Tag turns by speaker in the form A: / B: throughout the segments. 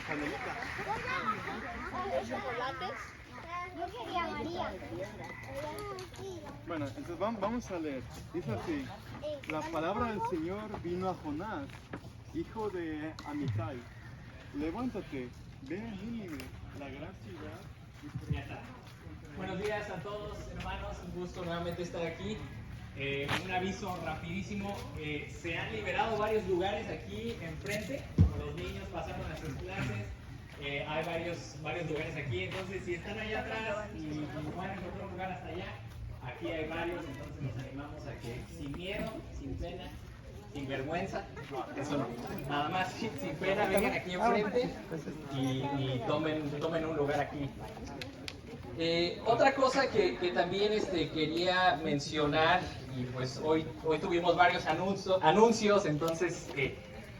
A: Canelita.
B: ¿Los chocolates? Yo quería María.
A: Bueno, entonces vamos a leer. Dice así: la palabra del Señor vino a Jonás, hijo de Amitai. Levántate, ve a Nínive, la gran ciudad.
C: Ya está. Buenos días a todos, hermanos. Un gusto nuevamente estar aquí. Un aviso rapidísimo. Se han liberado varios lugares aquí enfrente. Los niños pasaron a sus clases. Hay varios lugares aquí. Entonces, si están allá atrás y van a encontrar un lugar hasta allá, aquí hay varios. Entonces, nos animamos a que sin miedo, sin pena, sin vergüenza, no, eso no, nada más sin pena, vengan aquí enfrente y tomen un lugar aquí. Otra cosa que también quería mencionar, y pues hoy tuvimos varios anuncios, entonces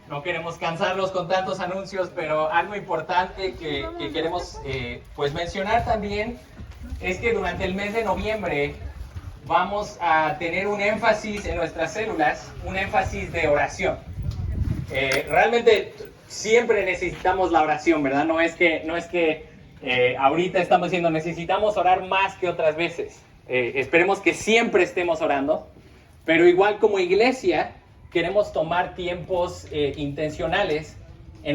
C: no queremos cansarlos con tantos anuncios, pero algo importante que queremos pues mencionar también es que durante el mes de noviembre vamos a tener un énfasis en nuestras células, un énfasis de oración. Realmente siempre necesitamos la oración, ¿verdad? No es que ahorita estamos diciendo necesitamos orar más que otras veces. Esperemos que siempre estemos orando, pero igual como iglesia queremos tomar tiempos intencionales en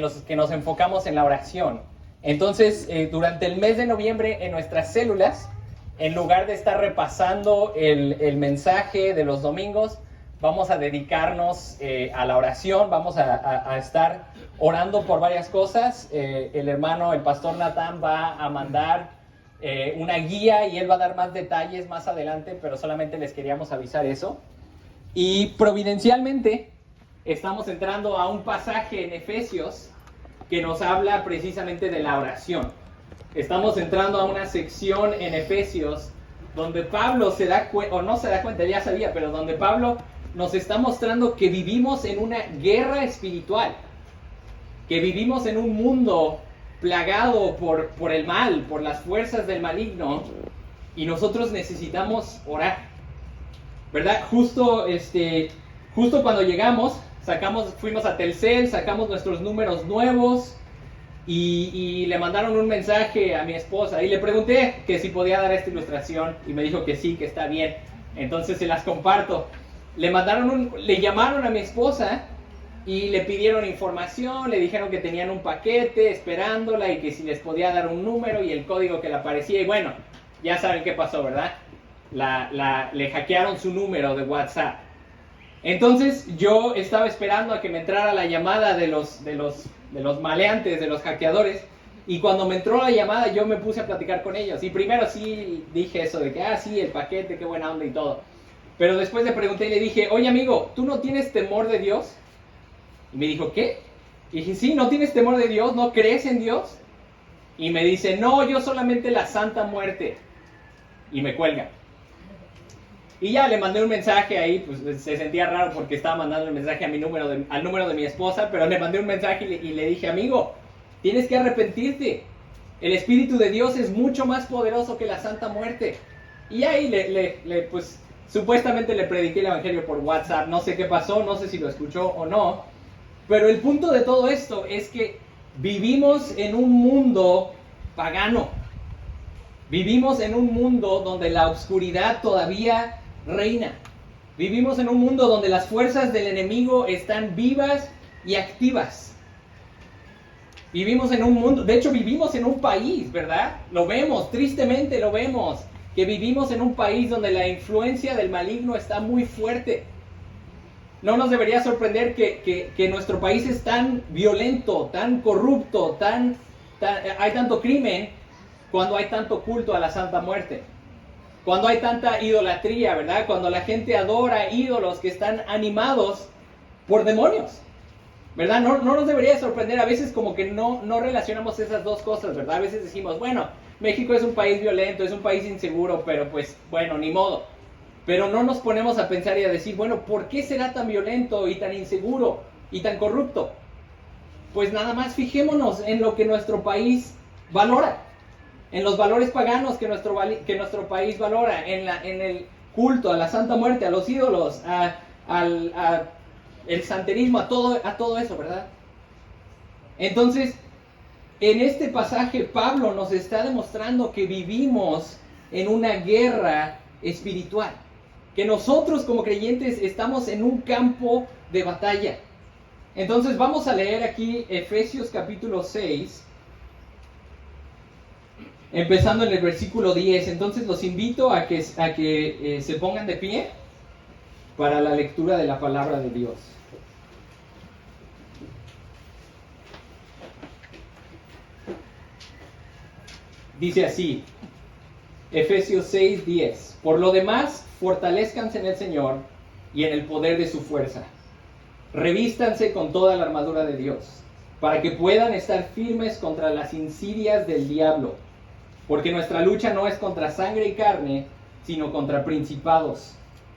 C: los que nos enfocamos en la oración. Entonces, durante el mes de noviembre en nuestras células, en lugar de estar repasando el mensaje de los domingos, vamos a dedicarnos a la oración, vamos a estar orando por varias cosas. El pastor Natán va a mandar una guía y él va a dar más detalles más adelante, pero solamente les queríamos avisar eso. Y providencialmente estamos entrando a un pasaje en Efesios que nos habla precisamente de la oración. Estamos entrando a una sección en Efesios donde Pablo se da cuenta, o no se da cuenta, ya sabía, pero donde Pablo nos está mostrando que vivimos en una guerra espiritual, que vivimos en un mundo plagado por el mal, por las fuerzas del maligno, y nosotros necesitamos orar, ¿verdad? Justo cuando llegamos, fuimos a Telcel, sacamos nuestros números nuevos, y le mandaron un mensaje a mi esposa y le pregunté que si podía dar esta ilustración y me dijo que sí, que está bien. Entonces se las comparto. Le llamaron a mi esposa y le pidieron información, le dijeron que tenían un paquete esperándola y que si les podía dar un número y el código que le aparecía. Y bueno, ya saben qué pasó, ¿verdad? Le hackearon su número de WhatsApp. Entonces yo estaba esperando a que me entrara la llamada de los maleantes, de los hackeadores, y cuando me entró la llamada yo me puse a platicar con ellos, y primero sí dije eso de que, sí, el paquete, qué buena onda y todo, pero después le pregunté y le dije, oye amigo, ¿tú no tienes temor de Dios? Y me dijo, ¿qué? Y dije, sí, ¿no tienes temor de Dios? ¿No crees en Dios? Y me dice, no, yo solamente la Santa Muerte. Y me cuelga. Y ya le mandé un mensaje ahí, pues se sentía raro porque estaba mandando el mensaje a al número de mi esposa, pero le mandé un mensaje y le dije, amigo, tienes que arrepentirte. El Espíritu de Dios es mucho más poderoso que la Santa Muerte. Y ahí pues supuestamente le prediqué el Evangelio por WhatsApp, no sé qué pasó, no sé si lo escuchó o no, pero el punto de todo esto es que vivimos en un mundo pagano. Vivimos en un mundo donde la oscuridad todavía reina. Vivimos en un mundo donde las fuerzas del enemigo están vivas y activas. Vivimos en un mundo, de hecho vivimos en un país, ¿verdad? Lo vemos, tristemente lo vemos, que vivimos en un país donde la influencia del maligno está muy fuerte. No nos debería sorprender que nuestro país es tan violento, tan corrupto, hay tanto crimen, cuando hay tanto culto a la Santa Muerte, cuando hay tanta idolatría, ¿verdad? Cuando la gente adora ídolos que están animados por demonios, ¿verdad? No nos debería sorprender, a veces como que no relacionamos esas dos cosas, ¿verdad? A veces decimos, bueno, México es un país violento, es un país inseguro, pero pues, bueno, ni modo. Pero no nos ponemos a pensar y a decir, bueno, ¿por qué será tan violento y tan inseguro y tan corrupto? Pues nada más fijémonos en lo que nuestro país valora, en los valores paganos que nuestro país valora, en el culto a la Santa Muerte, a los ídolos, el santerismo, a todo eso, ¿verdad? Entonces,
D: en este pasaje Pablo nos está demostrando que vivimos en una guerra espiritual, que nosotros como creyentes estamos en un campo de batalla. Entonces vamos a leer aquí Efesios capítulo 6, empezando en el versículo 10. Entonces los invito a que se pongan de pie para la lectura de la palabra de Dios. Dice así, Efesios 6, 10. Por lo demás, fortalezcanse en el Señor y en el poder de su fuerza. Revístanse con toda la armadura de Dios, para que puedan estar firmes contra las insidias del diablo. Porque nuestra lucha no es contra sangre y carne, sino contra principados,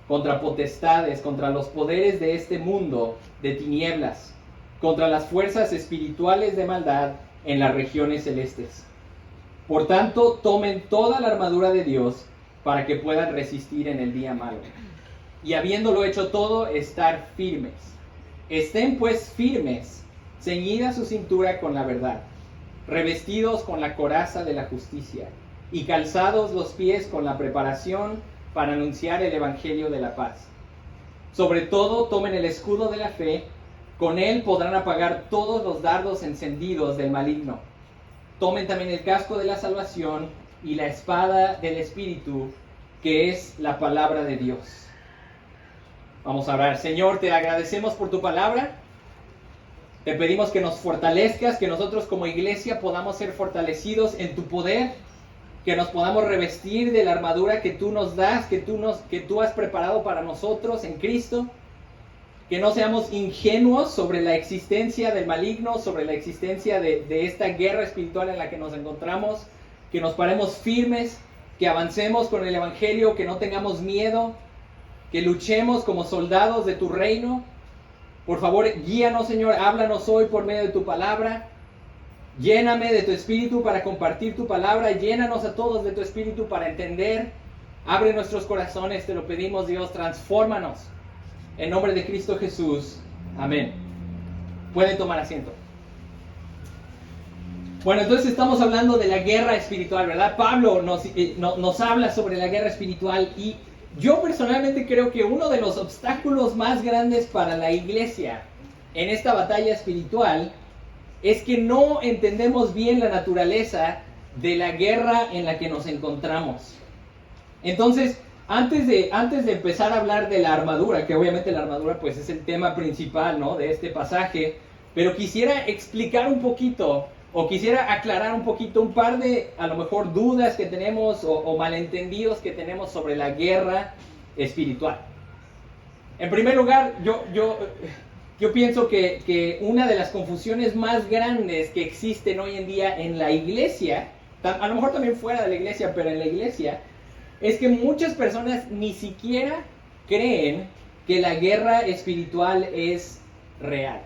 D: contra potestades, contra los poderes de este mundo de tinieblas, contra las fuerzas espirituales de maldad en las regiones celestes. Por tanto, tomen toda la armadura de Dios para que puedan resistir en el día malo. Y habiéndolo hecho todo, estar firmes. Estén pues firmes, ceñida su cintura con la verdad, revestidos con la coraza de la justicia, y calzados los pies con la preparación para anunciar el evangelio de la paz. Sobre todo, tomen el escudo de la fe, con él podrán apagar todos los dardos encendidos del maligno. Tomen también el casco de la salvación y la espada del Espíritu, que es la palabra de Dios. Vamos a orar. Señor, te agradecemos por tu palabra. Te pedimos que nos fortalezcas, que nosotros como iglesia podamos ser fortalecidos en tu poder, que nos podamos revestir de la armadura que tú nos das, que tú has preparado para nosotros en Cristo. Que no seamos ingenuos sobre la existencia del maligno, sobre la existencia de esta guerra espiritual en la que nos encontramos. Que nos paremos firmes, que avancemos con el evangelio, que no tengamos miedo, que luchemos como soldados de tu reino. Por favor, guíanos, Señor, háblanos hoy por medio de tu palabra. Lléname de tu espíritu para compartir tu palabra. Llénanos a todos de tu espíritu para entender. Abre nuestros corazones, te lo pedimos, Dios, transfórmanos. En nombre de Cristo Jesús. Amén. Pueden tomar asiento. Bueno, entonces estamos hablando de la guerra espiritual, ¿verdad? Pablo nos habla sobre la guerra espiritual y yo personalmente creo que uno de los obstáculos más grandes para la iglesia en esta batalla espiritual es que no entendemos bien la naturaleza de la guerra en la que nos encontramos. Entonces, antes de empezar a hablar de la armadura, que obviamente la armadura pues es el tema principal, ¿no?, de este pasaje, pero quisiera explicar un poquito, o quisiera aclarar un poquito un par de, a lo mejor, dudas que tenemos o malentendidos que tenemos sobre la guerra espiritual. En primer lugar, yo pienso que una de las confusiones más grandes que existen hoy en día en la iglesia, a lo mejor también fuera de la iglesia, pero en la iglesia, es que muchas personas ni siquiera creen que la guerra espiritual es real.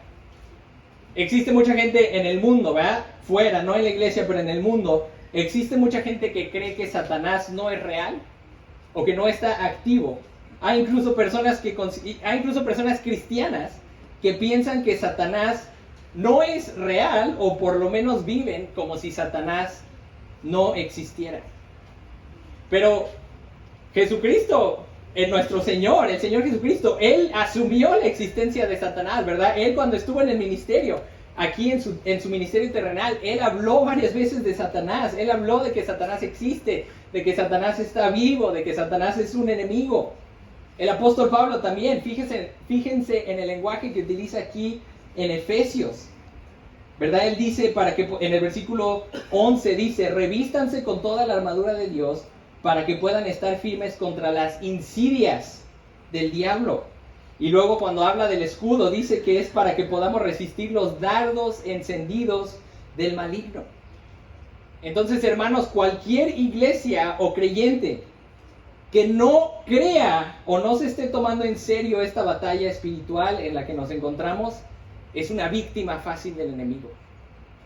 D: Existe mucha gente en el mundo, ¿verdad? Fuera, no en la iglesia, pero en el mundo. Existe mucha gente que cree que Satanás no es real o que no está activo. Hay incluso personas cristianas que piensan que Satanás no es real o por lo menos viven como si Satanás no existiera. Pero Jesucristo, nuestro Señor, el Señor Jesucristo, Él asumió la existencia de Satanás, ¿verdad? Él cuando estuvo en el ministerio, aquí en su ministerio terrenal, Él habló varias veces de Satanás. Él habló de que Satanás existe, de que Satanás está vivo, de que Satanás es un enemigo. El apóstol Pablo también, fíjense en el lenguaje que utiliza aquí en Efesios, ¿verdad? Él dice, en el versículo 11 dice, revístanse con toda la armadura de Dios, para que puedan estar firmes contra las insidias del diablo. Y luego cuando habla del escudo, dice que es para que podamos resistir los dardos encendidos del maligno. Entonces, hermanos, cualquier iglesia o creyente que no crea o no se esté tomando en serio esta batalla espiritual en la que nos encontramos, es una víctima fácil del enemigo.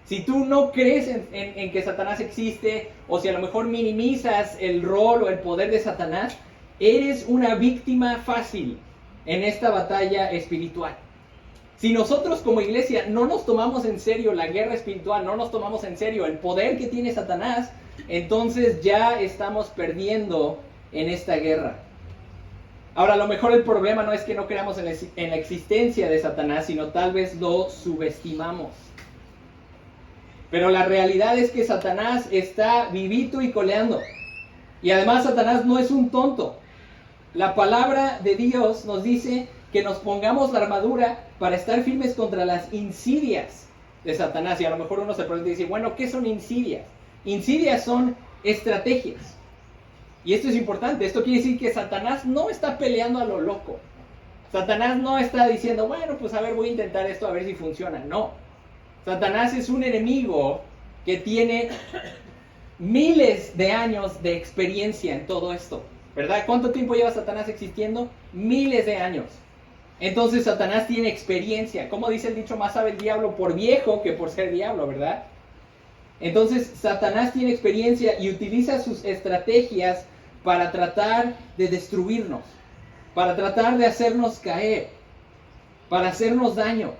D: Si tú no crees en que Satanás existe, o si a lo mejor minimizas el rol o el poder de Satanás, eres una víctima fácil en esta batalla espiritual. Si nosotros como iglesia no nos tomamos en serio la guerra espiritual, no nos tomamos en serio el poder que tiene Satanás, entonces ya estamos perdiendo en esta guerra. Ahora, a lo mejor el problema no es que no creamos en la existencia de Satanás, sino tal vez lo subestimamos. Pero la realidad es que Satanás está vivito y coleando. Y además Satanás no es un tonto. La palabra de Dios nos dice que nos pongamos la armadura para estar firmes contra las insidias de Satanás. Y a lo mejor uno se pregunta y dice, bueno, ¿qué son insidias? Insidias son estrategias. Y esto es importante. Esto quiere decir que Satanás no está peleando a lo loco. Satanás no está diciendo, bueno, pues a ver, voy a intentar esto a ver si funciona. No. Satanás es un enemigo que tiene miles de años de experiencia en todo esto, ¿verdad? ¿Cuánto tiempo lleva Satanás existiendo? Miles de años. Entonces Satanás tiene experiencia. Como dice el dicho, más sabe el diablo por viejo que por ser diablo, ¿verdad? Entonces Satanás tiene experiencia y utiliza sus estrategias para tratar de destruirnos, para tratar de hacernos caer, para hacernos daño.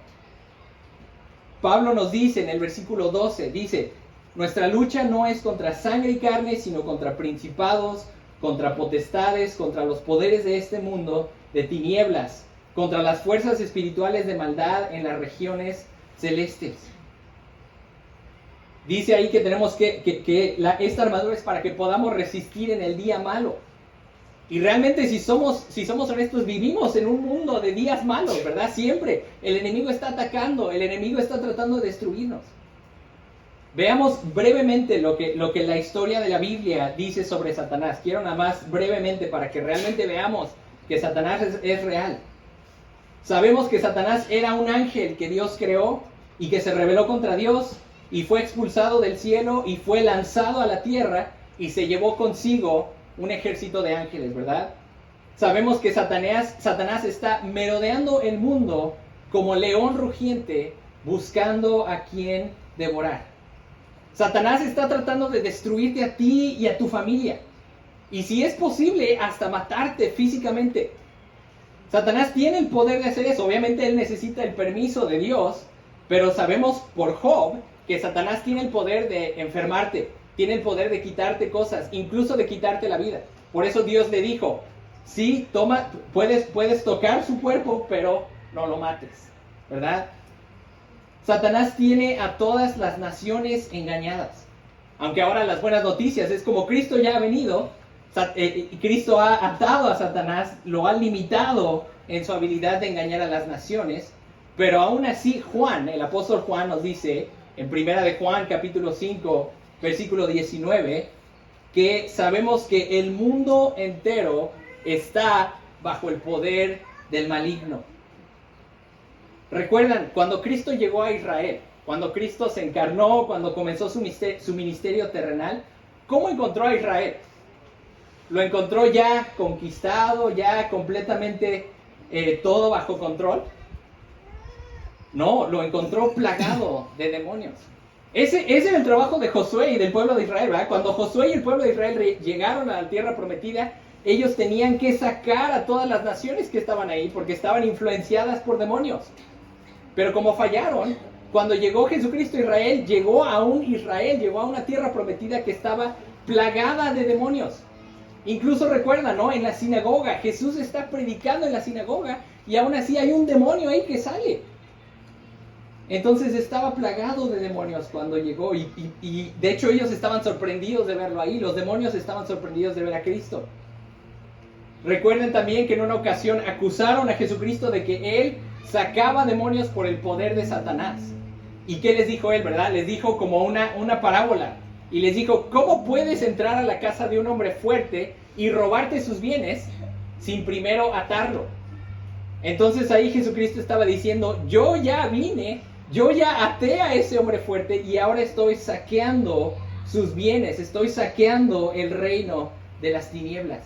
D: Pablo nos dice en el versículo 12, dice, nuestra lucha no es contra sangre y carne, sino contra principados, contra potestades, contra los poderes de este mundo, de tinieblas, contra las fuerzas espirituales de maldad en las regiones celestes. Dice ahí que tenemos esta armadura es para que podamos resistir en el día malo. Y realmente si somos honestos, vivimos en un mundo de días malos, ¿verdad? Siempre el enemigo está atacando, el enemigo está tratando de destruirnos. Veamos brevemente lo que la historia de la Biblia dice sobre Satanás. Quiero nada más brevemente para que realmente veamos que Satanás es real. Sabemos que Satanás era un ángel que Dios creó y que se rebeló contra Dios y fue expulsado del cielo y fue lanzado a la tierra y se llevó consigo un ejército de ángeles, ¿verdad? Sabemos que Satanás está merodeando el mundo como león rugiente buscando a quien devorar. Satanás está tratando de destruirte a ti y a tu familia. Y si es posible, hasta matarte físicamente. Satanás tiene el poder de hacer eso. Obviamente él necesita el permiso de Dios, pero sabemos por Job que Satanás tiene el poder de enfermarte, tiene el poder de quitarte cosas, incluso de quitarte la vida. Por eso Dios le dijo, sí, puedes tocar su cuerpo, pero no lo mates, ¿verdad? Satanás tiene a todas las naciones engañadas. Aunque ahora las buenas noticias es como Cristo ya ha venido, Cristo ha atado a Satanás, lo ha limitado en su habilidad de engañar a las naciones, pero aún así Juan, el apóstol Juan nos dice, en primera de Juan capítulo 5, versículo 19, que sabemos que el mundo entero está bajo el poder del maligno. Recuerdan, cuando Cristo llegó a Israel, cuando Cristo se encarnó, cuando comenzó su ministerio terrenal, ¿cómo encontró a Israel? ¿Lo encontró ya conquistado, ya completamente todo bajo control? No, lo encontró plagado de demonios. Ese era el trabajo de Josué y del pueblo de Israel, ¿verdad? Cuando Josué y el pueblo de Israel llegaron a la tierra prometida, ellos tenían que sacar a todas las naciones que estaban ahí porque estaban influenciadas por demonios. Pero como fallaron, cuando llegó Jesucristo a Israel, llegó a una tierra prometida que estaba plagada de demonios. Incluso recuerda, ¿no? En la sinagoga, Jesús está predicando en la sinagoga y aún así hay un demonio ahí que sale. Entonces estaba plagado de demonios cuando llegó y de hecho ellos estaban sorprendidos de verlo ahí. Los demonios estaban sorprendidos de ver a Cristo. Recuerden también que en una ocasión acusaron a Jesucristo de que Él sacaba demonios por el poder de Satanás. ¿Y qué les dijo Él, verdad? Les dijo como una parábola. Y les dijo, ¿cómo puedes entrar a la casa de un hombre fuerte y robarte sus bienes sin primero atarlo? Entonces ahí Jesucristo estaba diciendo, yo ya até a ese hombre fuerte y ahora estoy saqueando sus bienes, estoy saqueando el reino de las tinieblas.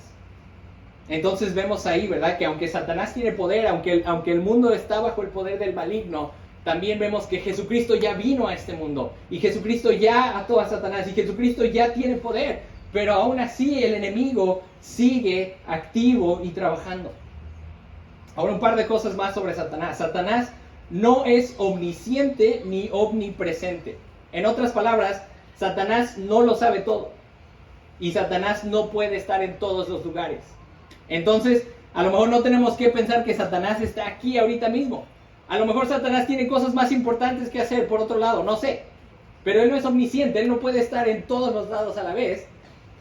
D: Entonces vemos ahí, ¿verdad? Que aunque Satanás tiene poder, aunque el mundo está bajo el poder del maligno, también vemos que Jesucristo ya vino a este mundo y Jesucristo ya ató a Satanás y Jesucristo ya tiene poder, pero aún así el enemigo sigue activo y trabajando. Ahora un par de cosas más sobre Satanás. Satanás no es omnisciente ni omnipresente. En otras palabras, Satanás no lo sabe todo. Y Satanás no puede estar en todos los lugares. Entonces, a lo mejor no tenemos que pensar que Satanás está aquí ahorita mismo. A lo mejor Satanás tiene cosas más importantes que hacer por otro lado, no sé. Pero él no es omnisciente, él no puede estar en todos los lados a la vez.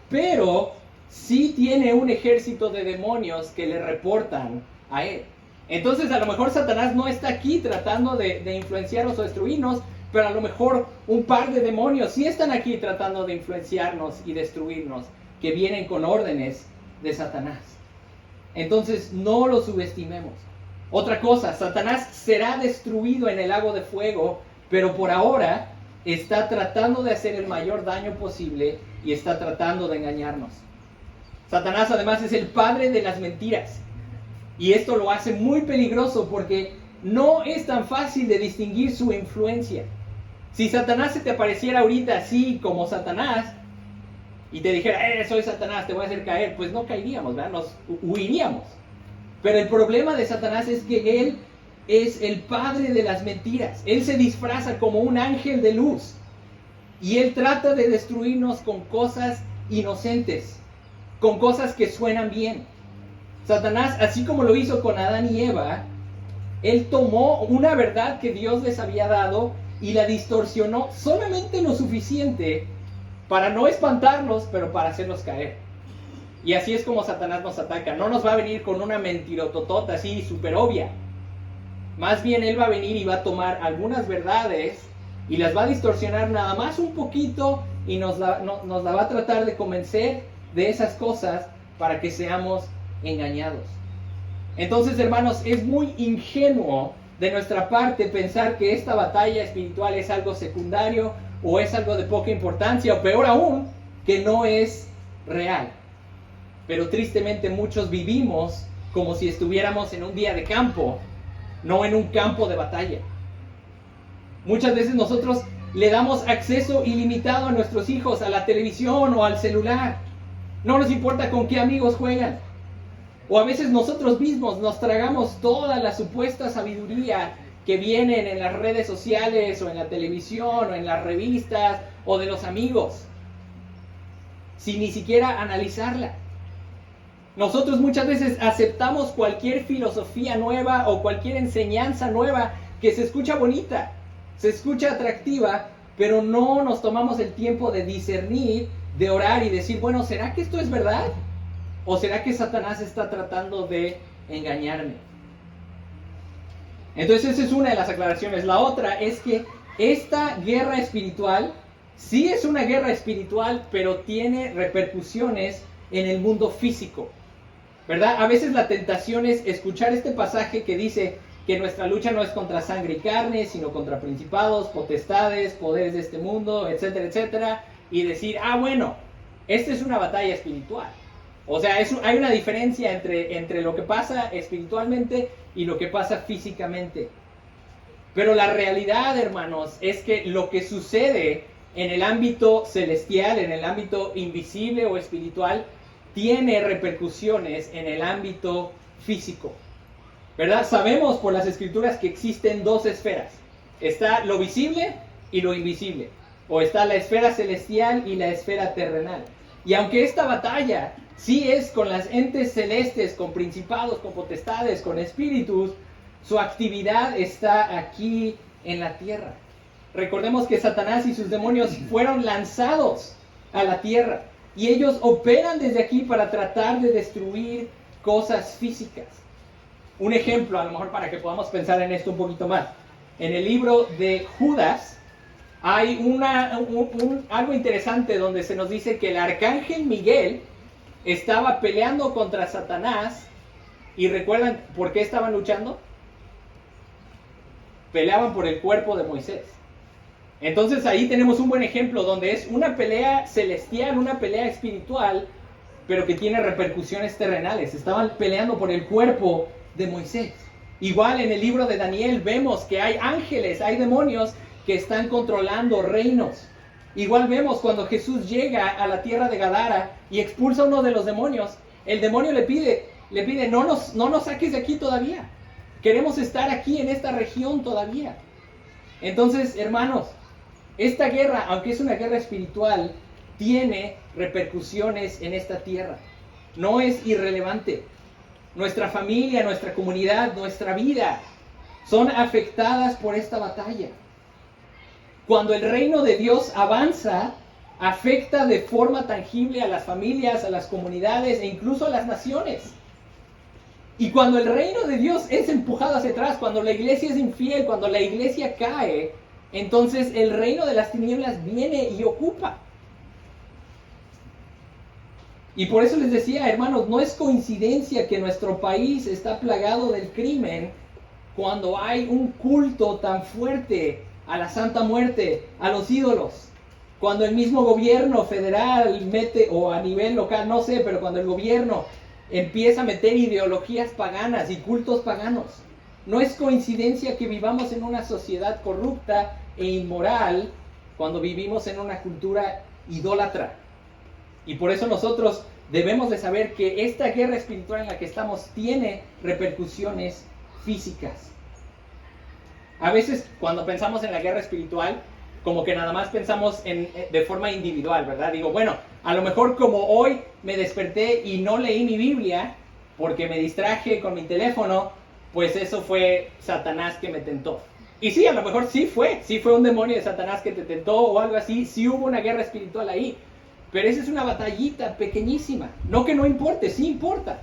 D: Pero sí tiene un ejército de demonios que le reportan a él. Entonces, a lo mejor Satanás no está aquí tratando de influenciarnos o destruirnos, pero a lo mejor un par de demonios sí están aquí tratando de influenciarnos y destruirnos, que vienen con órdenes de Satanás. Entonces, no lo subestimemos. Otra cosa, Satanás será destruido en el lago de fuego, pero por ahora está tratando de hacer el mayor daño posible y está tratando de engañarnos. Satanás además es el padre de las mentiras. Y esto lo hace muy peligroso porque no es tan fácil de distinguir su influencia. Si Satanás se te apareciera ahorita así como Satanás y te dijera, soy Satanás, te voy a hacer caer, pues no caeríamos, ¿verdad? Nos huiríamos. Pero el problema de Satanás es que él es el padre de las mentiras. Él se disfraza como un ángel de luz. Y él trata de destruirnos con cosas inocentes, con cosas que suenan bien. Satanás, así como lo hizo con Adán y Eva, él tomó una verdad que Dios les había dado y la distorsionó solamente lo suficiente para no espantarlos, pero para hacerlos caer. Y así es como Satanás nos ataca. No nos va a venir con una mentirototota así súper obvia. Más bien él va a venir y va a tomar algunas verdades y las va a distorsionar nada más un poquito y nos la va a tratar de convencer de esas cosas para que seamos engañados. Entonces, hermanos, es muy ingenuo de nuestra parte pensar que esta batalla espiritual es algo secundario o es algo de poca importancia, o peor aún, que no es real. Pero tristemente muchos vivimos como si estuviéramos en un día de campo, no en un campo de batalla. Muchas veces nosotros le damos acceso ilimitado a nuestros hijos a la televisión o al celular. No nos importa con qué amigos juegan. O a veces nosotros mismos nos tragamos toda la supuesta sabiduría que vienen en las redes sociales o en la televisión o en las revistas o de los amigos, sin ni siquiera analizarla. Nosotros muchas veces aceptamos cualquier filosofía nueva o cualquier enseñanza nueva que se escucha bonita, se escucha atractiva, pero no nos tomamos el tiempo de discernir, de orar y decir, bueno, ¿será que esto es verdad? ¿O será que Satanás está tratando de engañarme? Entonces esa es una de las aclaraciones. La otra es que esta guerra espiritual sí es una guerra espiritual, pero tiene repercusiones en el mundo físico, ¿verdad? A veces la tentación es escuchar este pasaje que dice que nuestra lucha no es contra sangre y carne, sino contra principados, potestades, poderes de este mundo, etcétera, etcétera, y decir, bueno, esta es una batalla espiritual. O sea, hay una diferencia entre lo que pasa espiritualmente y lo que pasa físicamente. Pero la realidad, hermanos, es que lo que sucede en el ámbito celestial, en el ámbito invisible o espiritual, tiene repercusiones en el ámbito físico, ¿verdad? Sabemos por las escrituras que existen dos esferas. Está lo visible y lo invisible. O está la esfera celestial y la esfera terrenal. Y aunque esta batalla sí es con las entes celestes, con principados, con potestades, con espíritus, su actividad está aquí en la tierra. Recordemos que Satanás y sus demonios fueron lanzados a la tierra y ellos operan desde aquí para tratar de destruir cosas físicas. Un ejemplo, a lo mejor para que podamos pensar en esto un poquito más. En el libro de Judas hay algo interesante donde se nos dice que el arcángel Miguel estaba peleando contra Satanás. ¿Y recuerdan por qué estaban luchando? Peleaban por el cuerpo de Moisés. Entonces ahí tenemos un buen ejemplo donde es una pelea celestial, una pelea espiritual, pero que tiene repercusiones terrenales. Estaban peleando por el cuerpo de Moisés. Igual en el libro de Daniel vemos que hay ángeles, hay demonios que están controlando reinos. Igual vemos cuando Jesús llega a la tierra de Gadara y expulsa a uno de los demonios, el demonio le pide, no nos saques de aquí todavía. queremos estar aquí en esta región todavía. Entonces, hermanos, esta guerra, aunque es una guerra espiritual, tiene repercusiones en esta tierra. No es irrelevante. Nuestra familia, nuestra comunidad, nuestra vida son afectadas por esta batalla. Cuando el reino de Dios avanza, afecta de forma tangible a las familias, a las comunidades e incluso a las naciones. Y cuando el reino de Dios es empujado hacia atrás, cuando la iglesia es infiel, cuando la iglesia cae, entonces el reino de las tinieblas viene y ocupa. Y por eso les decía, hermanos, no es coincidencia que nuestro país está plagado del crimen cuando hay un culto tan fuerte a la Santa Muerte, a los ídolos. Cuando el mismo gobierno federal mete, o a nivel local, no sé, pero cuando el gobierno empieza a meter ideologías paganas y cultos paganos. No es coincidencia que vivamos en una sociedad corrupta e inmoral cuando vivimos en una cultura idólatra. Y por eso nosotros debemos de saber que esta guerra espiritual en la que estamos tiene repercusiones físicas. A veces cuando pensamos en la guerra espiritual, como que nada más pensamos de forma individual, ¿verdad? Digo, bueno, a lo mejor como hoy me desperté y no leí mi Biblia porque me distraje con mi teléfono, pues eso fue Satanás que me tentó. Y sí, a lo mejor sí fue un demonio de Satanás que te tentó o algo así, sí hubo una guerra espiritual ahí. Pero esa es una batallita pequeñísima. No que no importe, sí importa.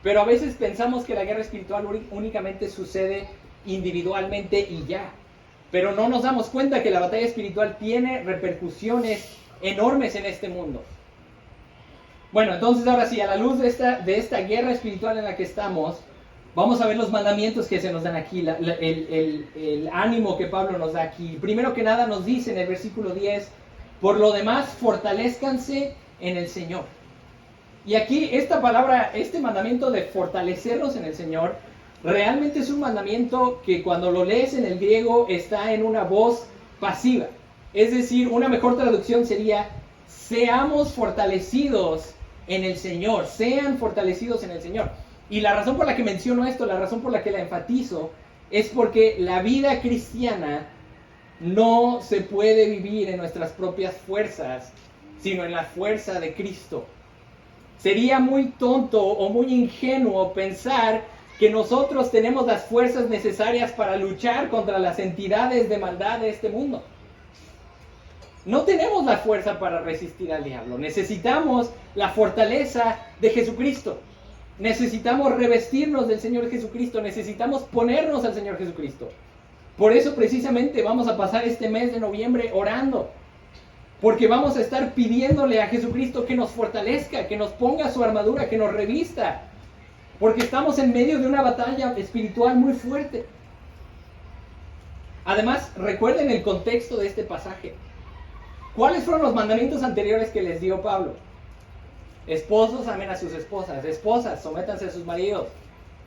D: Pero a veces pensamos que la guerra espiritual únicamente sucede individualmente y ya. Pero no nos damos cuenta que la batalla espiritual tiene repercusiones enormes en este mundo. Bueno, entonces ahora sí, a la luz de esta guerra espiritual en la que estamos, vamos a ver los mandamientos que se nos dan aquí, el ánimo que Pablo nos da aquí. Primero que nada nos dice en el versículo 10, por lo demás, fortalezcanse en el Señor. Y aquí esta palabra, este mandamiento de fortalecernos en el Señor, realmente es un mandamiento que cuando lo lees en el griego está en una voz pasiva. Es decir, una mejor traducción sería, seamos fortalecidos en el Señor, sean fortalecidos en el Señor. Y la razón por la que menciono esto, la razón por la que la enfatizo, es porque la vida cristiana no se puede vivir en nuestras propias fuerzas, sino en la fuerza de Cristo. Sería muy tonto o muy ingenuo pensar que nosotros tenemos las fuerzas necesarias para luchar contra las entidades de maldad de este mundo. No tenemos la fuerza para resistir al diablo. Necesitamos la fortaleza de Jesucristo. Necesitamos revestirnos del Señor Jesucristo. Necesitamos ponernos al Señor Jesucristo. Por eso precisamente vamos a pasar este mes de noviembre orando. Porque vamos a estar pidiéndole a Jesucristo que nos fortalezca, que nos ponga su armadura, que nos revista. Porque estamos en medio de una batalla espiritual muy fuerte. Además, recuerden el contexto de este pasaje. ¿Cuáles fueron los mandamientos anteriores que les dio Pablo? Esposos, amen a sus esposas. Esposas, sométanse a sus maridos.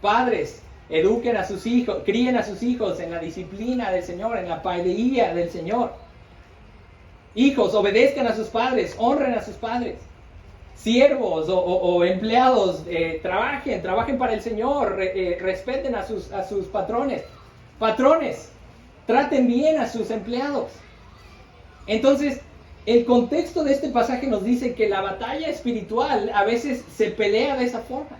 D: Padres, eduquen a sus hijos, críen a sus hijos en la disciplina del Señor, en la paideía del Señor. Hijos, obedezcan a sus padres, honren a sus padres. Siervos o empleados, trabajen para el Señor, respeten a sus patrones. Patrones, traten bien a sus empleados. Entonces, el contexto de este pasaje nos dice que la batalla espiritual a veces se pelea de esa forma.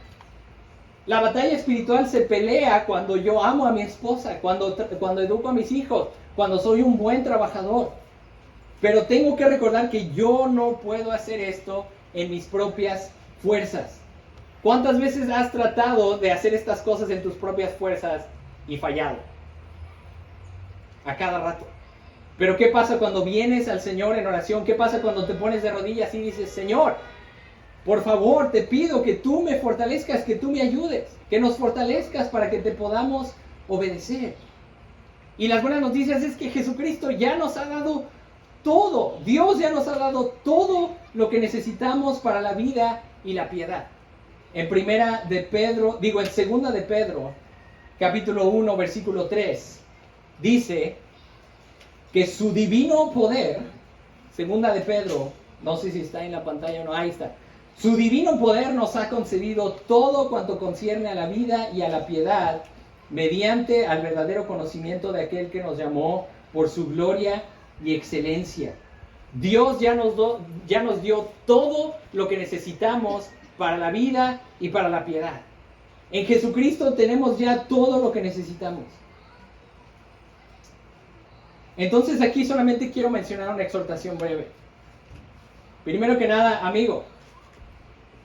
D: La batalla espiritual se pelea cuando yo amo a mi esposa, cuando educo a mis hijos, cuando soy un buen trabajador. Pero tengo que recordar que yo no puedo hacer esto en mis propias fuerzas. ¿Cuántas veces has tratado de hacer estas cosas en tus propias fuerzas y fallado? A cada rato. Pero ¿qué pasa cuando vienes al Señor en oración? ¿Qué pasa cuando te pones de rodillas y dices, Señor, por favor, te pido que tú me fortalezcas, que tú me ayudes, que nos fortalezcas para que te podamos obedecer? Y las buenas noticias es que Jesucristo ya nos ha dado todo. Dios ya nos ha dado todo lo que necesitamos para la vida y la piedad. En segunda de Pedro, capítulo 1, versículo 3, dice que su divino poder, segunda de Pedro, no sé si está en la pantalla o no, ahí está. Su divino poder nos ha concedido todo cuanto concierne a la vida y a la piedad mediante al verdadero conocimiento de aquel que nos llamó por su gloria y excelencia. Dios ya nos dio todo lo que necesitamos para la vida y para la piedad. En Jesucristo tenemos ya todo lo que necesitamos. Entonces aquí solamente quiero mencionar una exhortación breve. Primero que nada, amigo,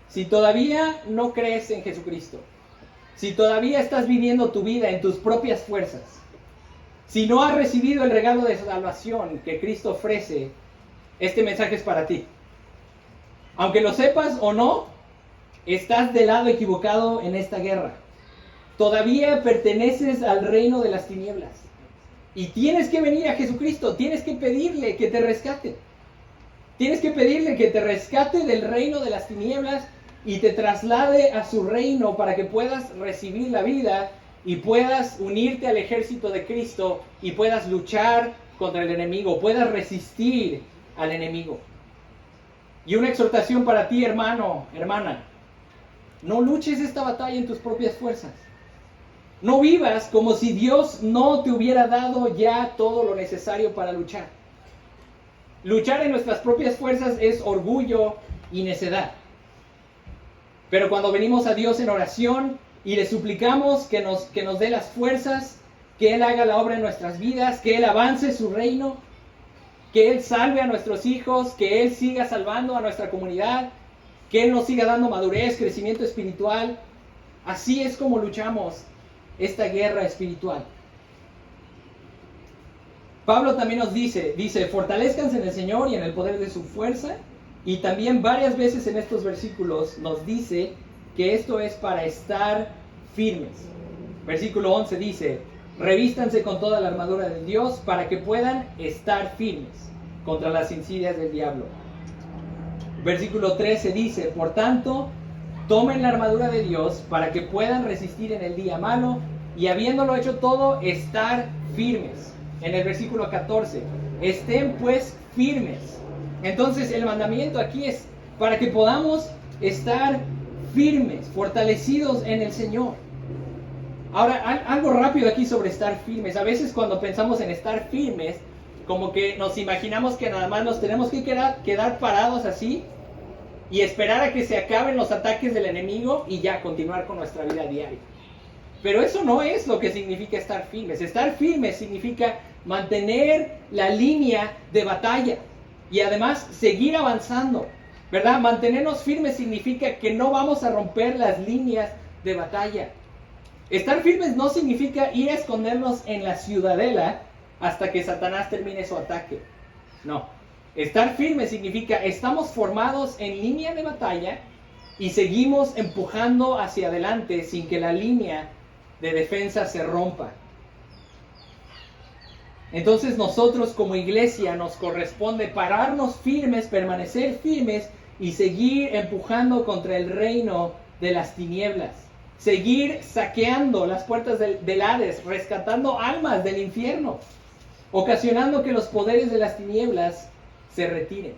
D: si todavía no crees en Jesucristo, si todavía estás viviendo tu vida en tus propias fuerzas, si no has recibido el regalo de salvación que Cristo ofrece, este mensaje es para ti. Aunque lo sepas o no, estás del lado equivocado en esta guerra. Todavía perteneces al reino de las tinieblas. Y tienes que venir a Jesucristo, tienes que pedirle que te rescate. Tienes que pedirle que te rescate del reino de las tinieblas y te traslade a su reino para que puedas recibir la vida y puedas unirte al ejército de Cristo y puedas luchar contra el enemigo, puedas resistir al enemigo. Y una exhortación para ti, hermano, hermana. No luches esta batalla en tus propias fuerzas. No vivas como si Dios no te hubiera dado ya todo lo necesario para luchar. Luchar en nuestras propias fuerzas es orgullo y necedad. Pero cuando venimos a Dios en oración y le suplicamos que nos dé las fuerzas, que Él haga la obra en nuestras vidas, que Él avance su reino, que Él salve a nuestros hijos, que Él siga salvando a nuestra comunidad, que Él nos siga dando madurez, crecimiento espiritual. Así es como luchamos esta guerra espiritual. Pablo también nos dice, fortalezcanse en el Señor y en el poder de su fuerza. Y también varias veces en estos versículos nos dice que esto es para estar firmes. Versículo 11 dice, revístanse con toda la armadura de Dios para que puedan estar firmes contra las insidias del diablo. Versículo 13 dice, por tanto, tomen la armadura de Dios para que puedan resistir en el día malo y habiéndolo hecho todo, estar firmes. En el versículo 14, estén pues firmes. Entonces el mandamiento aquí es para que podamos estar firmes, fortalecidos en el Señor. Ahora, algo rápido aquí sobre estar firmes. A veces cuando pensamos en estar firmes, como que nos imaginamos que nada más nos tenemos que quedar parados así y esperar a que se acaben los ataques del enemigo y ya continuar con nuestra vida diaria. Pero eso no es lo que significa estar firmes. Estar firmes significa mantener la línea de batalla y además seguir avanzando, ¿verdad? Mantenernos firmes significa que no vamos a romper las líneas de batalla. Estar firmes no significa ir a escondernos en la ciudadela hasta que Satanás termine su ataque. No. Estar firmes significa estamos formados en línea de batalla y seguimos empujando hacia adelante sin que la línea de defensa se rompa. Entonces nosotros como iglesia nos corresponde pararnos firmes, permanecer firmes y seguir empujando contra el reino de las tinieblas. Seguir saqueando las puertas del Hades, rescatando almas del infierno, ocasionando que los poderes de las tinieblas se retiren.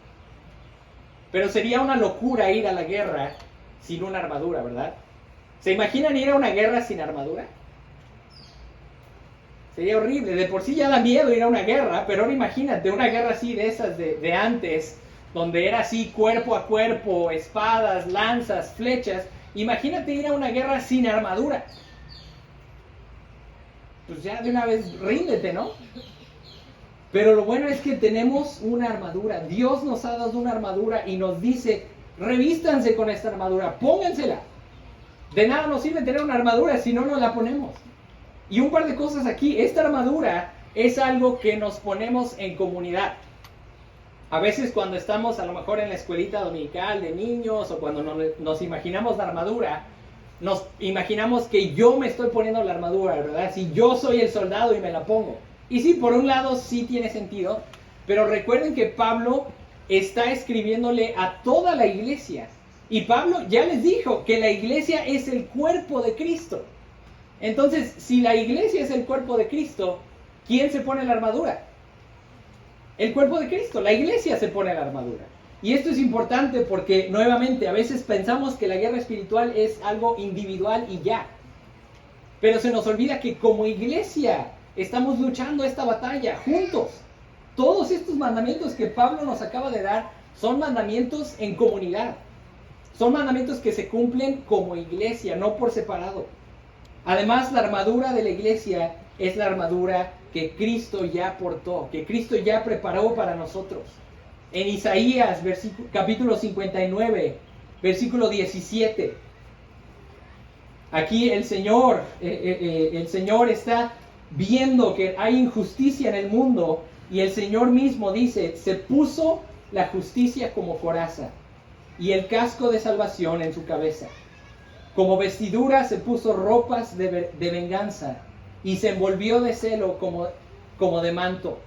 D: Pero sería una locura ir a la guerra sin una armadura, ¿verdad? ¿Se imaginan ir a una guerra sin armadura? Sería horrible. De por sí ya da miedo ir a una guerra, pero ahora imagínate una guerra así de esas de antes, donde era así cuerpo a cuerpo, espadas, lanzas, flechas. Imagínate ir a una guerra sin armadura. Pues ya de una vez ríndete, ¿no? Pero lo bueno es que tenemos una armadura. Dios nos ha dado una armadura y nos dice, revístanse con esta armadura, póngansela. De nada nos sirve tener una armadura si no nos la ponemos. Y un par de cosas aquí. Esta armadura es algo que nos ponemos en comunidad. A veces cuando estamos a lo mejor en la escuelita dominical de niños o cuando nos imaginamos la armadura, nos imaginamos que yo me estoy poniendo la armadura, ¿verdad? Si yo soy el soldado y me la pongo. Y sí, por un lado sí tiene sentido, pero recuerden que Pablo está escribiéndole a toda la iglesia. Y Pablo ya les dijo que la iglesia es el cuerpo de Cristo. Entonces, si la iglesia es el cuerpo de Cristo, ¿quién se pone la armadura? El cuerpo de Cristo, la iglesia se pone la armadura. Y esto es importante porque, nuevamente, a veces pensamos que la guerra espiritual es algo individual y ya. Pero se nos olvida que como iglesia estamos luchando esta batalla juntos. Todos estos mandamientos que Pablo nos acaba de dar son mandamientos en comunidad. Son mandamientos que se cumplen como iglesia, no por separado. Además, la armadura de la iglesia es la armadura que Cristo ya aportó, que Cristo ya preparó para nosotros. En Isaías, capítulo 59, versículo 17. Aquí el Señor está viendo que hay injusticia en el mundo y el Señor mismo dice, se puso la justicia como coraza y el casco de salvación en su cabeza. Como vestidura se puso ropas de venganza y se envolvió de celo como de manto.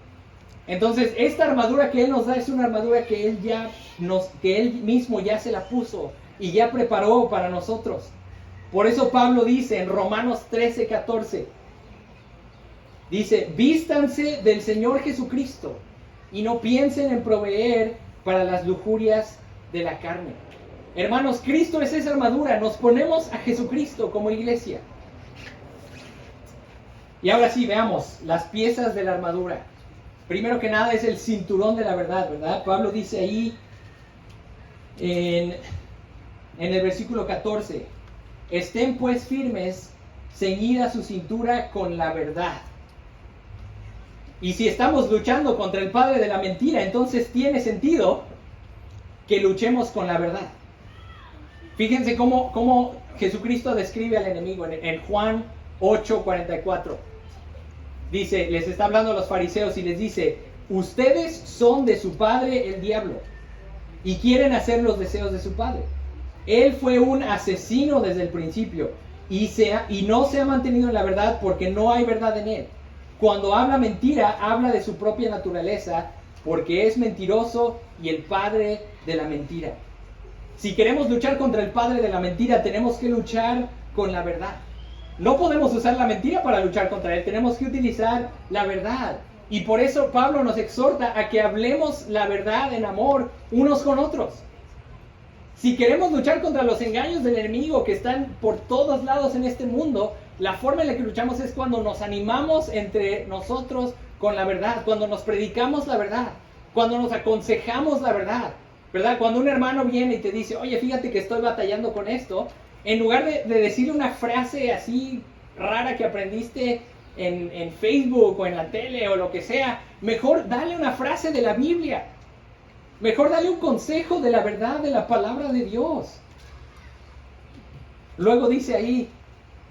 D: Entonces, esta armadura que Él nos da es una armadura que Él mismo ya se la puso y ya preparó para nosotros. Por eso Pablo dice en Romanos 13:14, dice, vístanse del Señor Jesucristo y no piensen en proveer para las lujurias de la carne. Hermanos, Cristo es esa armadura, nos ponemos a Jesucristo como iglesia. Y ahora sí, veamos las piezas de la armadura. Primero que nada es el cinturón de la verdad, ¿verdad? Pablo dice ahí en el versículo 14, estén pues firmes, ceñida su cintura con la verdad. Y si estamos luchando contra el padre de la mentira, entonces tiene sentido que luchemos con la verdad. Fíjense cómo Jesucristo describe al enemigo en Juan 8:44. Dice, les está hablando a los fariseos y les dice, ustedes son de su padre el diablo y quieren hacer los deseos de su padre. Él fue un asesino desde el principio y no se ha mantenido en la verdad porque no hay verdad en él. Cuando habla mentira, habla de su propia naturaleza porque es mentiroso y el padre de la mentira. Si queremos luchar contra el padre de la mentira, tenemos que luchar con la verdad. No podemos usar la mentira para luchar contra él, tenemos que utilizar la verdad. Y por eso Pablo nos exhorta a que hablemos la verdad en amor unos con otros. Si queremos luchar contra los engaños del enemigo que están por todos lados en este mundo, la forma en la que luchamos es cuando nos animamos entre nosotros con la verdad, cuando nos predicamos la verdad, cuando nos aconsejamos la verdad, ¿verdad? Cuando un hermano viene y te dice, oye, fíjate que estoy batallando con esto, en lugar de decirle una frase así rara que aprendiste en Facebook o en la tele o lo que sea, mejor dale una frase de la Biblia. Mejor dale un consejo de la verdad de la palabra de Dios. Luego dice ahí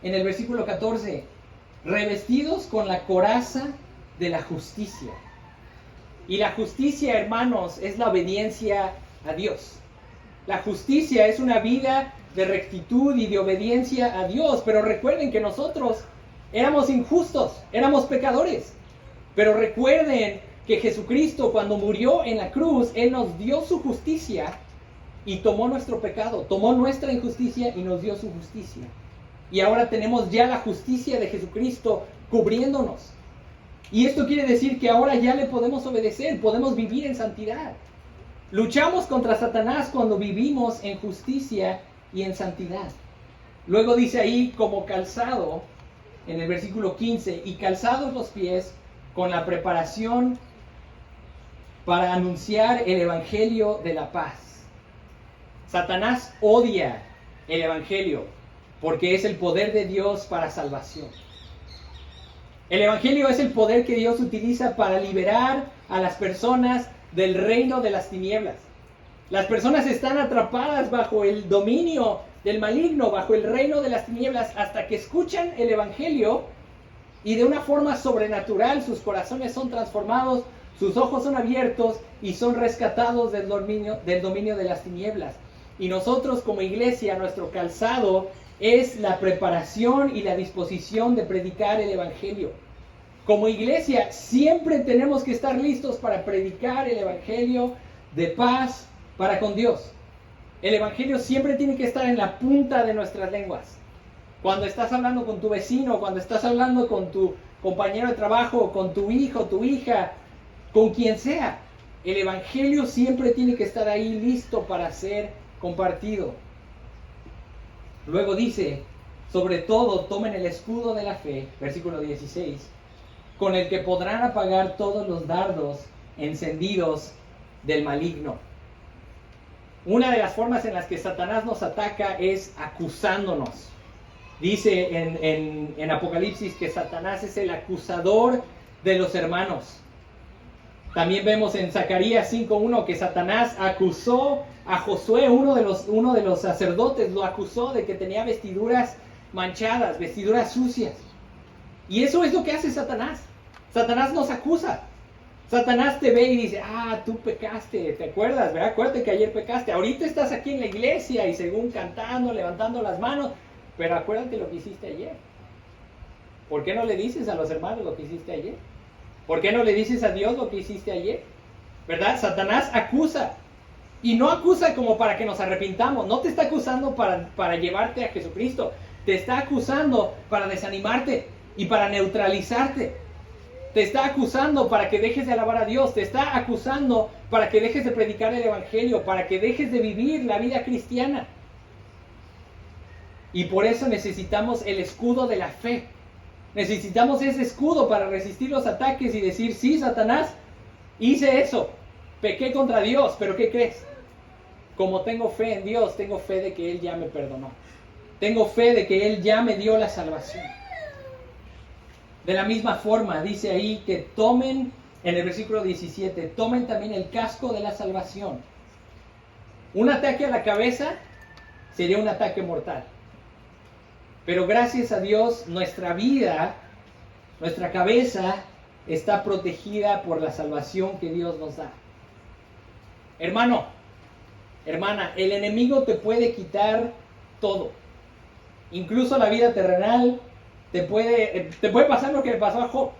D: en el versículo 14, revestidos con la coraza de la justicia. Y la justicia, hermanos, es la obediencia a Dios. La justicia es una vida de rectitud y de obediencia a Dios. Pero recuerden que nosotros éramos injustos, éramos pecadores. Pero recuerden que Jesucristo, cuando murió en la cruz, Él nos dio su justicia y tomó nuestro pecado, tomó nuestra injusticia y nos dio su justicia. Y ahora tenemos ya la justicia de Jesucristo cubriéndonos. Y esto quiere decir que ahora ya le podemos obedecer, podemos vivir en santidad. Luchamos contra Satanás cuando vivimos en justicia y en santidad. Luego dice ahí como calzado, en el versículo 15, y calzados los pies con la preparación para anunciar el evangelio de la paz. Satanás odia el evangelio porque es el poder de Dios para salvación. El evangelio es el poder que Dios utiliza para liberar a las personas del reino de las tinieblas. Las personas están atrapadas bajo el dominio del maligno, bajo el reino de las tinieblas, hasta que escuchan el evangelio y de una forma sobrenatural sus corazones son transformados, sus ojos son abiertos y son rescatados del dominio de las tinieblas. Y nosotros como iglesia, nuestro calzado es la preparación y la disposición de predicar el evangelio. Como iglesia siempre tenemos que estar listos para predicar el evangelio de paz para con Dios. El evangelio siempre tiene que estar en la punta de nuestras lenguas. Cuando estás hablando con tu vecino, cuando estás hablando con tu compañero de trabajo, con tu hijo, tu hija, con quien sea, el evangelio siempre tiene que estar ahí listo para ser compartido. Luego dice, Sobre todo, tomen el escudo de la fe, versículo 16, con el que podrán apagar todos los dardos encendidos del maligno. Una de las formas en las que Satanás nos ataca es acusándonos. Dice en Apocalipsis que Satanás es el acusador de los hermanos. También vemos en Zacarías 5:1 que Satanás acusó a Josué, uno de los sacerdotes, lo acusó de que tenía vestiduras manchadas, vestiduras sucias. Y eso es lo que hace Satanás. Satanás nos acusa. Satanás te ve y dice, tú pecaste, ¿te acuerdas? ¿Verdad? Acuérdate que ayer pecaste. Ahorita estás aquí en la iglesia y según cantando, levantando las manos, pero acuérdate lo que hiciste ayer. ¿Por qué no le dices a los hermanos lo que hiciste ayer? ¿Por qué no le dices a Dios lo que hiciste ayer? ¿Verdad? Satanás acusa. Y no acusa como para que nos arrepintamos. No te está acusando para llevarte a Jesucristo. Te está acusando para desanimarte y para neutralizarte. Te está acusando para que dejes de alabar a Dios. Te está acusando para que dejes de predicar el Evangelio. Para que dejes de vivir la vida cristiana. Y por eso necesitamos el escudo de la fe. Necesitamos ese escudo para resistir los ataques y decir, sí, Satanás, hice eso, pequé contra Dios, pero ¿qué crees? Como tengo fe en Dios, tengo fe de que Él ya me perdonó. Tengo fe de que Él ya me dio la salvación. De la misma forma, dice ahí que tomen, en el versículo 17, tomen también el casco de la salvación. Un ataque a la cabeza sería un ataque mortal. Pero gracias a Dios, nuestra vida, nuestra cabeza está protegida por la salvación que Dios nos da. Hermano, hermana, el enemigo te puede quitar todo. Incluso la vida terrenal, te puede pasar lo que le pasó a Job.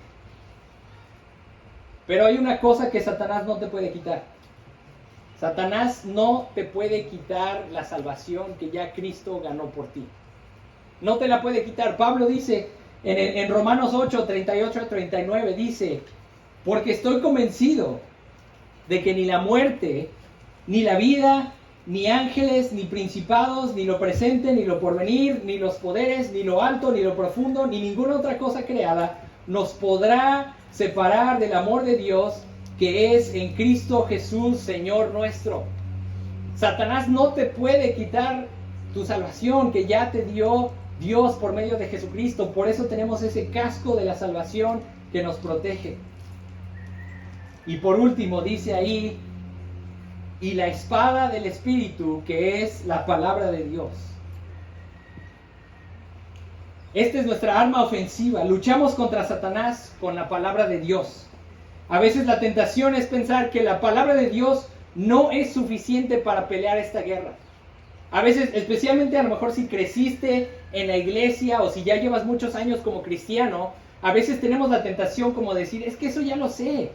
D: Pero hay una cosa que Satanás no te puede quitar. Satanás no te puede quitar la salvación que ya Cristo ganó por ti. No te la puede quitar. Pablo dice en Romanos 8, 38 a 39, dice, porque estoy convencido de que ni la muerte, ni la vida, ni ángeles, ni principados, ni lo presente, ni lo porvenir, ni los poderes, ni lo alto, ni lo profundo, ni ninguna otra cosa creada, nos podrá separar del amor de Dios que es en Cristo Jesús, Señor nuestro. Satanás no te puede quitar tu salvación que ya te dio Dios por medio de Jesucristo. Por eso tenemos ese casco de la salvación que nos protege. Y por último dice ahí, y la espada del Espíritu, que es la palabra de Dios. Esta es nuestra arma ofensiva. Luchamos contra Satanás con la palabra de Dios. A veces la tentación es pensar que la palabra de Dios no es suficiente para pelear esta guerra. A veces, especialmente a lo mejor si creciste en la iglesia o si ya llevas muchos años como cristiano, a veces tenemos la tentación como decir, es que eso ya lo sé.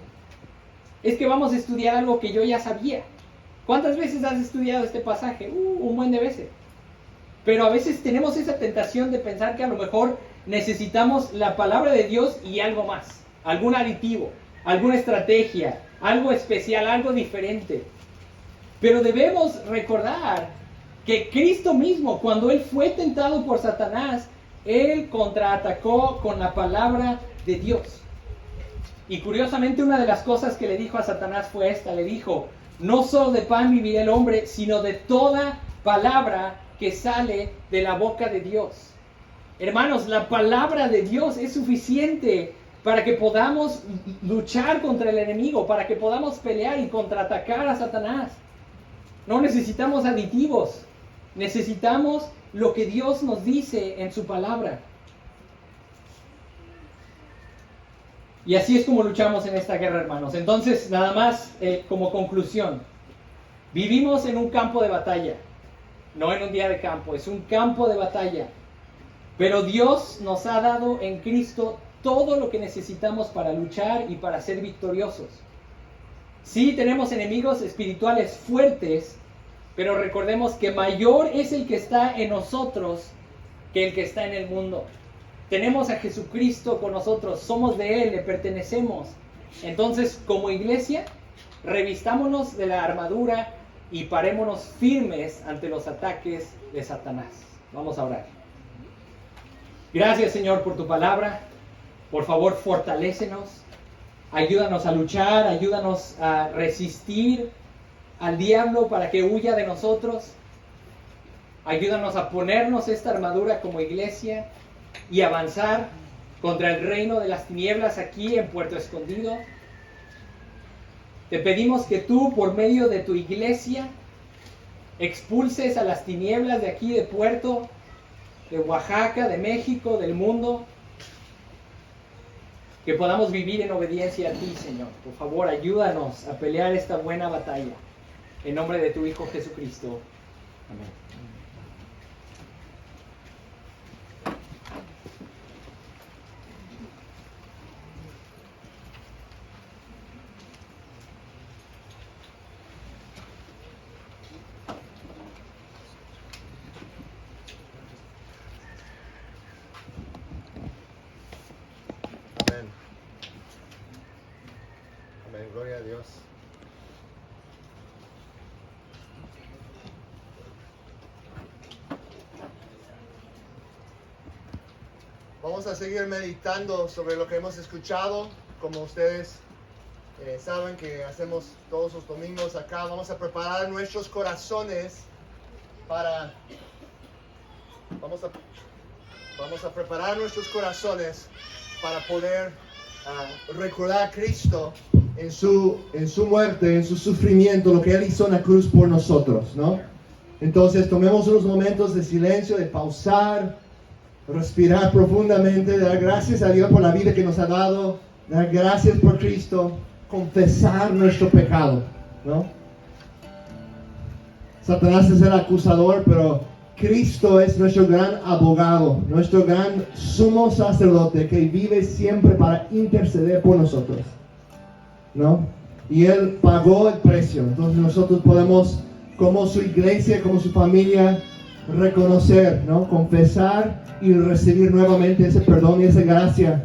D: Es que vamos a estudiar algo que yo ya sabía. ¿Cuántas veces has estudiado este pasaje? Un buen de veces. Pero a veces tenemos esa tentación de pensar que a lo mejor necesitamos la palabra de Dios y algo más. Algún aditivo, alguna estrategia, algo especial, algo diferente. Pero debemos recordar que Cristo mismo, cuando Él fue tentado por Satanás, Él contraatacó con la palabra de Dios. Y curiosamente una de las cosas que le dijo a Satanás fue esta, le dijo, no solo de pan vivirá el hombre, sino de toda palabra que sale de la boca de Dios. Hermanos, la palabra de Dios es suficiente para que podamos luchar contra el enemigo, para que podamos pelear y contraatacar a Satanás. No necesitamos aditivos. Necesitamos lo que Dios nos dice en su palabra. Y así es como luchamos en esta guerra, hermanos. Entonces, nada más como conclusión. Vivimos en un campo de batalla. No en un día de campo, es un campo de batalla. Pero Dios nos ha dado en Cristo todo lo que necesitamos para luchar y para ser victoriosos. Sí, tenemos enemigos espirituales fuertes, pero recordemos que mayor es el que está en nosotros que el que está en el mundo. Tenemos a Jesucristo con nosotros, somos de Él, le pertenecemos. Entonces, como iglesia, revistámonos de la armadura y parémonos firmes ante los ataques de Satanás. Vamos a orar. Gracias, Señor, por tu palabra. Por favor, fortalécenos. Ayúdanos a luchar, ayúdanos a resistir al diablo para que huya de nosotros. Ayúdanos a ponernos esta armadura como iglesia y avanzar contra el reino de las tinieblas aquí en Puerto Escondido. Te pedimos que tú, por medio de tu iglesia, expulses a las tinieblas de aquí de Puerto, de Oaxaca, de México, del mundo. Que podamos vivir en obediencia a ti, Señor. Por favor, ayúdanos a pelear esta buena batalla. En nombre de tu Hijo Jesucristo. Amén.
E: Amén. Amén. Gloria a Dios. Vamos a seguir meditando sobre lo que hemos escuchado. Como ustedes saben que hacemos todos los domingos acá, vamos a preparar nuestros corazones para... Vamos a preparar nuestros corazones para poder recordar a Cristo en su muerte, en su sufrimiento, lo que Él hizo en la cruz por nosotros, ¿no? Entonces tomemos unos momentos de silencio, de pausar, respirar profundamente, dar gracias a Dios por la vida que nos ha dado, dar gracias por Cristo, confesar nuestro pecado, ¿no? Satanás es el acusador, pero Cristo es nuestro gran abogado, nuestro gran sumo sacerdote que vive siempre para interceder por nosotros, ¿no? Y Él pagó el precio. Entonces nosotros podemos, como su iglesia, como su familia, reconocer, ¿no? Confesar y recibir nuevamente ese perdón y esa gracia.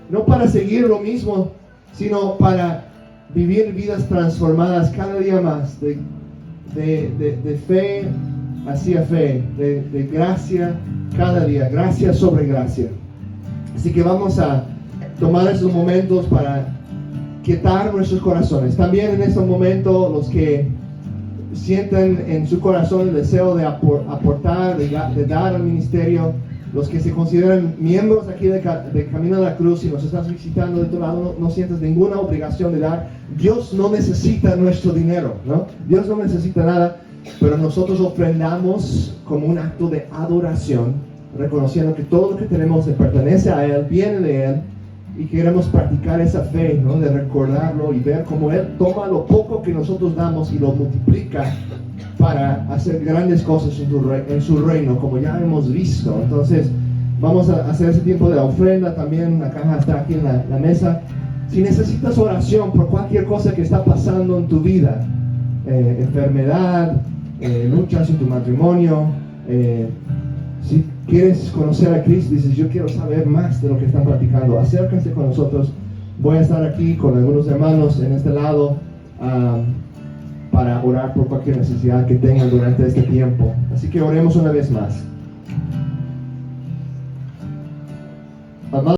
E: No para seguir lo mismo, sino para vivir vidas transformadas cada día más, de fe hacia fe, de gracia cada día, gracia sobre gracia. Así que vamos a tomar esos momentos para quietar nuestros corazones. También en este momento, los que sienten en su corazón el deseo de aportar, de dar al ministerio, los que se consideran miembros aquí de Camino a la Cruz y nos estás visitando de tu lado, no sientes ninguna obligación de dar. Dios no necesita nuestro dinero, ¿no? Dios no necesita nada, pero nosotros ofrendamos como un acto de adoración, reconociendo que todo lo que tenemos le pertenece a Él, viene de Él, y queremos practicar esa fe, ¿no? De recordarlo y ver cómo Él toma lo poco que nosotros damos y lo multiplica para hacer grandes cosas en su reino, como ya hemos visto. Entonces vamos a hacer ese tiempo de la ofrenda. También la caja está aquí en la mesa. Si necesitas oración por cualquier cosa que está pasando en tu vida, enfermedad, luchas en tu matrimonio, si quieres conocer a Cristo, dices yo quiero saber más de lo que están practicando, acérquense con nosotros. Voy a estar aquí con algunos hermanos en este lado para orar por cualquier necesidad que tengan durante este tiempo. Así que oremos una vez más.